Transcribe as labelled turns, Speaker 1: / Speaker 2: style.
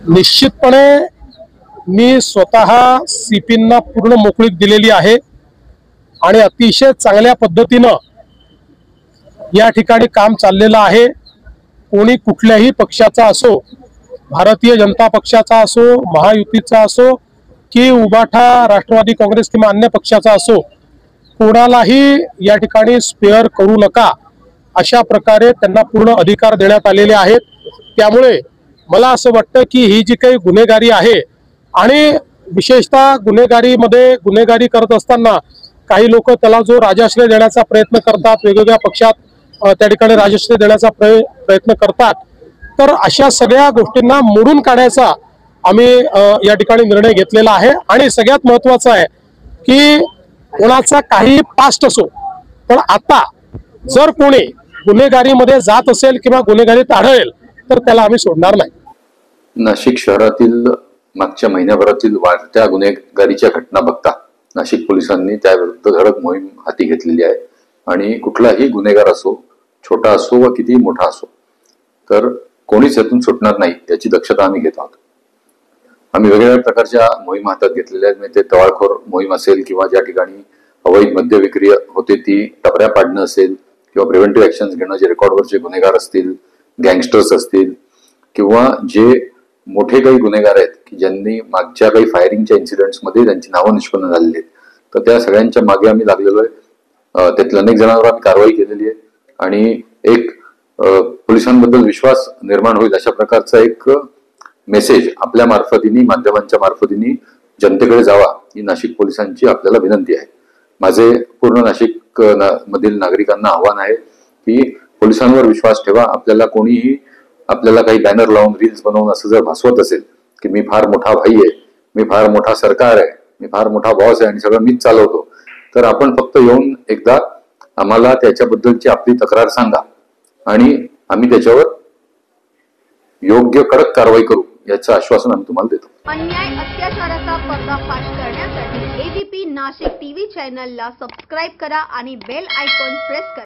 Speaker 1: निश्चितपणे मी स्वतः सीपींना पूर्ण मोकळीक दिलेली आहे आणि अतिशय चांगल्या पद्धतीनं या ठिकाणी काम चाललेलं आहे। कोणी कुठल्याही पक्षाचा असो, भारतीय जनता पक्षाचा असो, महायुतीचा असो की उबाठा राष्ट्रवादी काँग्रेस किंवा अन्य पक्षाचा असो, कोणालाही या ठिकाणी स्पेअर करू नका अशा प्रकारे त्यांना पूर्ण अधिकार देण्यात आलेले आहेत। त्यामुळे मला असं वाटतं की ही जी काही गुन्हेगारी आहे आणि विशेषतः गुन्हेगारी करत असताना काही लोक त्याला जो राजाश्रय देण्याचा प्रयत्न करतात, वेगवेगळ्या पक्षात त्या ठिकाणी राजाश्रय देण्याचा प्रयत्न करतात, तर अशा सगळ्या गोष्टींना मोडून काढायचा आम्ही या ठिकाणी निर्णय घेतलेला आहे। आणि सगळ्यात महत्त्वाचं आहे की कोणाचा काही पास्ट असो, पण आता जर कोणी गुन्हेगारीमध्ये जात असेल किंवा गुन्हेगारीत आढळेल तर त्याला आम्ही सोडणार नाही।
Speaker 2: नाशिक शहरातील मागच्या महिन्याभरातील वाढत्या गुन्हेगारीच्या घटना बघता नाशिक पोलिसांनी त्याविरुद्ध धडक मोहीम हाती घेतलेली आहे आणि कुठलाही गुन्हेगार असो, छोटा असो व किती मोठा असो, तर कोणीच यातून सुटणार नाही याची दक्षता आम्ही घेत आहोत। आम्ही वेगवेगळ्या प्रकारच्या मोहीम हातात घेतलेल्या आहेत, म्हणजे ते टवाळखोर मोहीम असेल किंवा ज्या ठिकाणी अवैध मद्य विक्री होते ती टपऱ्या पाडणं असेल किंवा प्रिव्हेंटिव्ह ऍक्शन्स घेणं, जे रेकॉर्डवरचे गुन्हेगार असतील, गँगस्टर्स असतील किंवा जे मोठे काही गुन्हेगार आहेत की ज्यांनी मागच्या काही फायरिंगच्या इन्सिडेंट्समध्ये त्यांची नावं निष्पन्न झालेली आहेत, तर त्या सगळ्यांच्या मागे आम्ही लागलेलो आहे। त्यातल्या अनेक जणांवर आम्ही कारवाई केलेली आहे आणि एक पोलिसांबद्दल विश्वास निर्माण होईल अशा प्रकारचा एक मेसेज आपल्या मार्फतीने, माध्यमांच्या मार्फतीने जनतेकडे जावा ही नाशिक पोलिसांची आपल्याला विनंती आहे। माझे पूर्ण नाशिक मधील नागरिकांना आव्हान आहे की पोलिसांवर विश्वास ठेवा। आपल्याला काही बॅनर लावून, रील्स बनवून असं जर भासवत असेल की मी फार मोठा भाई आहे, मी फार मोठा सरकार आहे, मी फार मोठा बॉस आहे आणि सगळं मीच चालवतो, तर आपण फक्त येऊन एकदा आम्हाला त्याच्याबद्दलची आपली तक्रार सांगा आणि आम्ही त्याच्यावर योग्य कडक कारवाई करू याचं आश्वासन आम्ही तुम्हाला देतो।
Speaker 3: अन्याय अत्याचाराचा पर्दाफाश करण्यासाठी एबीपी नाशिक टीव्ही चॅनलला सबस्क्राइब करा आणि बेल आयकॉन प्रेस करा।